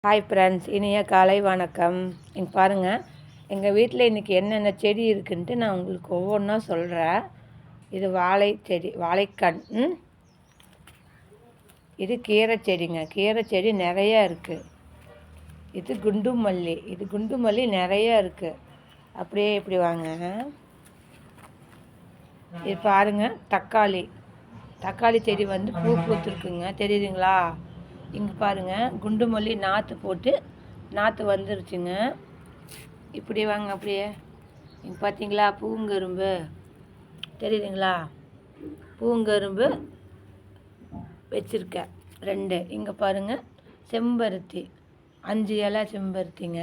Hi friends, இனிய காலை வணக்கம். இங்கே பாருங்கள், எங்கள் வீட்டில் இன்றைக்கி என்னென்ன செடி இருக்குன்ட்டு நான் உங்களுக்கு ஒவ்வொன்றா சொல்கிறேன். இது வாழை செடி, வாழைக்கண். இது கீரை செடிங்க. கீரை செடி நிறையா இருக்குது. இது குண்டு மல்லி. இது குண்டு மல்லி நிறையா இருக்குது. அப்படியே இப்படி வாங்க. இது பாருங்கள், தக்காளி. தக்காளி செடி வந்து பூ பூத்துருக்குங்க, தெரியுதுங்களா? இங்கே பாருங்கள், குண்டு மல்லி நாற்று போட்டு நாற்று வந்துருச்சுங்க. இப்படி வாங்க. அப்படியே இங்கே பார்த்தீங்களா, பூங்கரும்பு தெரியுதுங்களா? பூங்கரும்பு வச்சுருக்கேன் 2. இங்கே பாருங்கள், செம்பருத்தி 5 இலை செம்பருத்திங்க.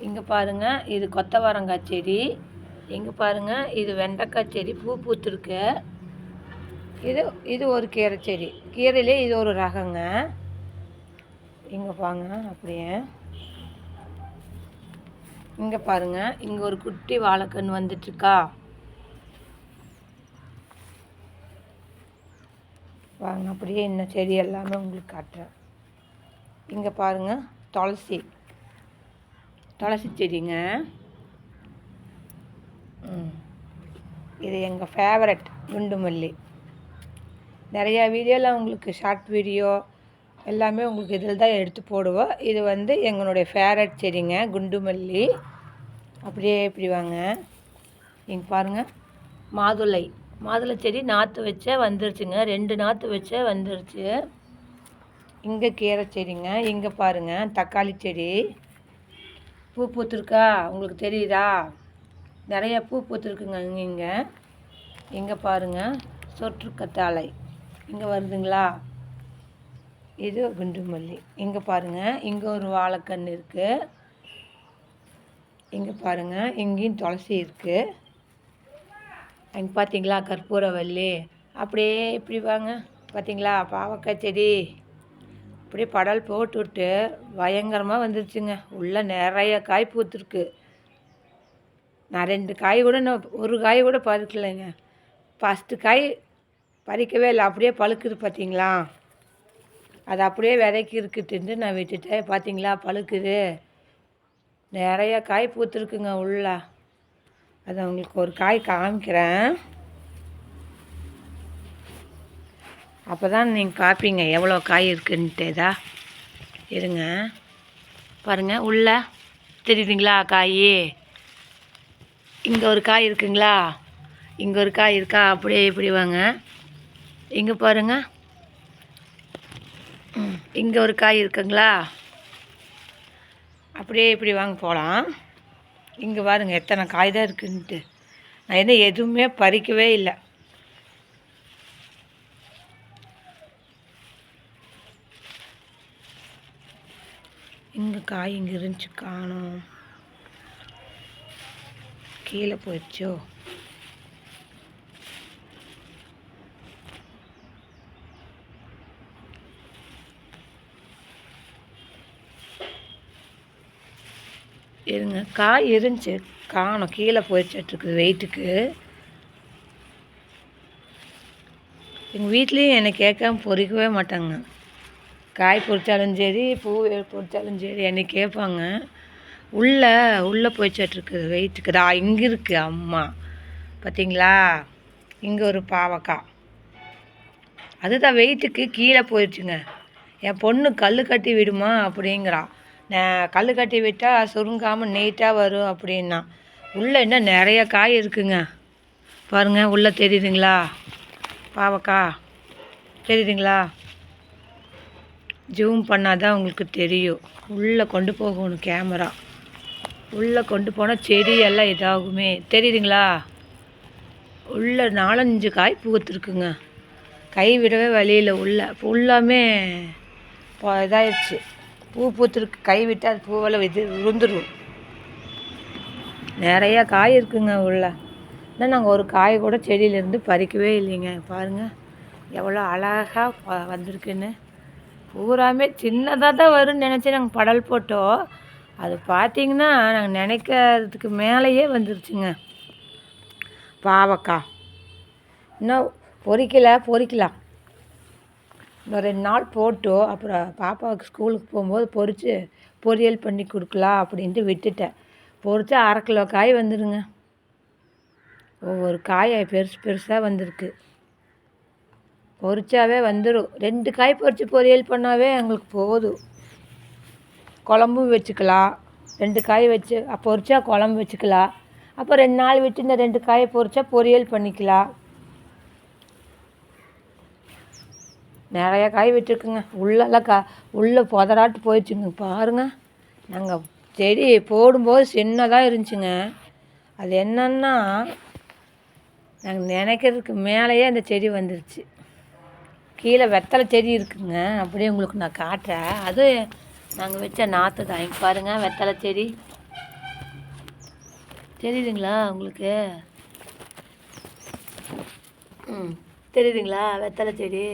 இங்கே பாருங்கள், இது கொத்தவரங்காய் செடி. இங்கே பாருங்கள், இது வெண்டைக்காய் செடி பூ பூத்துருக்கு. இது ஒரு கீரை செடி. கீரையிலே இது ஒரு ரகங்க. இங்கே பாருங்க. அப்படியே இங்கே பாருங்கள், இங்கே ஒரு குட்டி வாழைக்கன்று வந்துட்டுருக்கா. வாங்க, அப்படியே இந்த செடி எல்லாமே உங்களுக்கு காட்டுறேன். இங்கே பாருங்கள், துளசி செடிங்க. இது எங்கள் ஃபேவரட் குண்டு மல்லி. நிறையா வீடியோவில் உங்களுக்கு ஷார்ட் வீடியோ எல்லாமே உங்களுக்கு இதில் தான் எடுத்து போடுவோம். இது வந்து எங்களுடைய ஃபேவரட் செடிங்க, குண்டு மல்லி. அப்படியே இப்படி வாங்க. இங்கே பாருங்கள், மாதுளை செடி நாற்று வச்சே வந்துருச்சுங்க. 2 நாற்று வச்சே வந்துருச்சு. இங்கே கீரை செடிங்க. இங்கே பாருங்கள், தக்காளி செடி பூ பூத்துருக்கா, உங்களுக்கு தெரியுதா? நிறையா பூ பூத்துருக்குங்க. இங்கே பாருங்கள், சொற்று கத்தாழை இங்கே வருதுங்களா? இது குண்டு மல்லி. இங்கே பாருங்கள், இங்கே ஒரு வாழைக்கன்று இருக்குது. இங்கே பாருங்கள், இங்கேயும் துளசி இருக்குது. இங்கே பார்த்தீங்களா, கற்பூரவல்லி. அப்படியே இப்படி வாங்க. பார்த்தீங்களா, பாவக்காய் செடி. அப்படியே படல் போட்டுவிட்டு பயங்கரமாக வந்துருச்சுங்க. உள்ளே நிறைய காய் பூத்துருக்கு. நான் 2 காய் கூட, நான் ஒரு காய் கூட பறிக்கலைங்க. ஃபஸ்ட்டு காய் பறிக்கவே இல்லை, அப்படியே பழுக்குது. பார்த்தீங்களா, அது அப்படியே விதைக்கி இருக்குதுன்ட்டு நான் விட்டுட்டேன். பார்த்தீங்களா, பழுக்குது. நிறைய காய் பூத்துருக்குங்க உள்ள. அது உங்களுக்கு ஒரு காய் காமிக்கிறேன், அப்போ தான் நீங்கள் பார்ப்பீங்க எவ்வளோ காய் இருக்குன்ட்டுதா. இருங்க, பாருங்கள், உள்ள தெரியுதுங்களா காய்? இங்கே ஒரு காய் இருக்குங்களா? இங்கே ஒரு காய் இருக்கா? அப்படியே இப்படி வாங்க. இங்கே பாருங்கள், இங்கே ஒரு காய் இருக்குங்களா? அப்படியே இப்படி வாங்க போகலாம். இங்கே பாருங்கள், எத்தனை காய் தான் இருக்குன்ட்டு. நான் என்ன எதுவுமே பறிக்கவே இல்லை. இங்கே காய் இங்கே இருந்துச்சு, காணோம். கீழே போயிடுச்சோ? இருங்க, காய் இருந்துச்சு, காணோம். கீழே போயிடுச்சிட்ருக்கு வெயிட்டுக்கு. எங்கள் வீட்லேயும் என்னை கேட்காம பொறிக்கவே மாட்டாங்க. காய் பொறிச்சாலும் சரி, பூ பொறிச்சாலும் சரி என்னை கேட்பாங்க. உள்ளே போயிடுச்சிட்ருக்கு வெயிட்டுக்கு. இங்கே இருக்குது அம்மா, பார்த்தீங்களா? இங்கே ஒரு பாவக்காய், அதுதான் வெயிட்டுக்கு கீழே போயிடுச்சுங்க. என் பொண்ணு கல் கட்டி விடுமா அப்படிங்கிறா. நான் கல் கட்டி விட்டால் சுருங்காமல் நீட்டாக வரும் அப்படின்னா. உள்ளே இன்னும் நிறைய காய் இருக்குங்க. பாருங்கள், உள்ளே தெரியுதுங்களா பாவக்காய்? தெரியுதுங்களா? ஜூம் பண்ணால் தான் உங்களுக்கு தெரியும். உள்ளே கொண்டு போகணும் கேமரா. உள்ளே கொண்டு போனால் செடியெல்லாம் இதாகுமே. தெரியுதுங்களா? உள்ளே 4-5 காய் பூத்துருக்குங்க. கை விடவே வழியில். ஃபுல்லாமே இதாகிடுச்சு. பூ பூத்துருக்கு. கை விட்டால் அது பூவெல்லாம் விழுந்துடும். நிறையா காய் இருக்குங்க உள்ள. ஆனால் நாங்கள் ஒரு காய் கூட செடியிலேருந்து பறிக்கவே இல்லைங்க. பாருங்கள் எவ்வளோ அழகாக வந்திருக்குன்னு. பூராமே சின்னதாக தான் வரும்னு நினச்சி நாங்கள் படல் போட்டோம். அது பார்த்திங்கன்னா நாங்கள் நினைக்கிறதுக்கு மேலேயே வந்துருச்சுங்க. பாவக்காய் இன்னும் பொறிக்கலாம். இன்னும் 2 நாள் போட்டோம். அப்புறம் பாப்பாவுக்கு ஸ்கூலுக்கு போகும்போது பொரியல் பண்ணி கொடுக்கலாம் அப்படின்ட்டு விட்டுட்டேன். பொரிச்சா 1/2 கிலோ காய் வந்துடுங்க. ஒவ்வொரு காய் பெருசு பெருசாக வந்திருக்கு. பொரிச்சாவே வந்துடும். 2 காய் பொரித்து பொரியல் பண்ணாவே எங்களுக்கு போதும். குழம்பும் வச்சுக்கலாம். 2 காய் வச்சு பொரிச்சா குழம்பு வச்சுக்கலாம். அப்போ 2 நாள் விட்டு இந்த 2 காயை பொரிச்சா பொரியல் பண்ணிக்கலாம். நிறைய காய் விட்டுருக்குங்க. உள்ளெல்லாம் உள்ளே புதராட்டு போயிடுச்சுங்க. பாருங்கள், நாங்கள் செடி போடும்போது சின்னதாக இருந்துச்சுங்க. அது என்னன்னா நாங்கள் நினைக்கிறதுக்கு மேலேயே அந்த செடி வந்துருச்சு. கீழே வெத்தலை செடி இருக்குங்க. அப்படியே உங்களுக்கு நான் காட்டுறேன். அது நாங்கள் வச்ச நாற்று தான். இங்கே பாருங்கள், வெத்தலை செடி தெரியுதுங்களா உங்களுக்கு? தெரியுதுங்களா வெத்தலை செடி?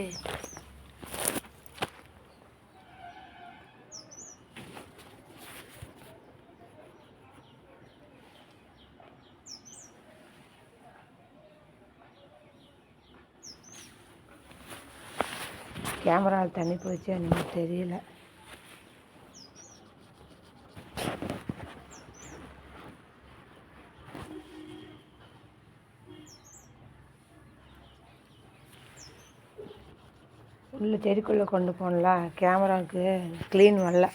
கேமராவில் தண்ணி போயிடுச்சு, எனக்கு தெரியல. உள்ள செடிக்குள்ளே கொண்டு போகல, கேமராவுக்கு க்ளீன் வரல.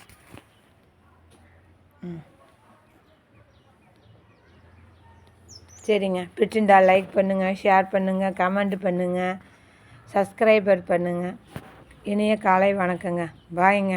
சரிங்க, பிடிச்சிருந்தா லைக் பண்ணுங்கள், ஷேர் பண்ணுங்கள், கமெண்ட் பண்ணுங்கள், சப்ஸ்கிரைபர் பண்ணுங்கள். இனிய காலை வணக்கங்க. பாய்ங்க.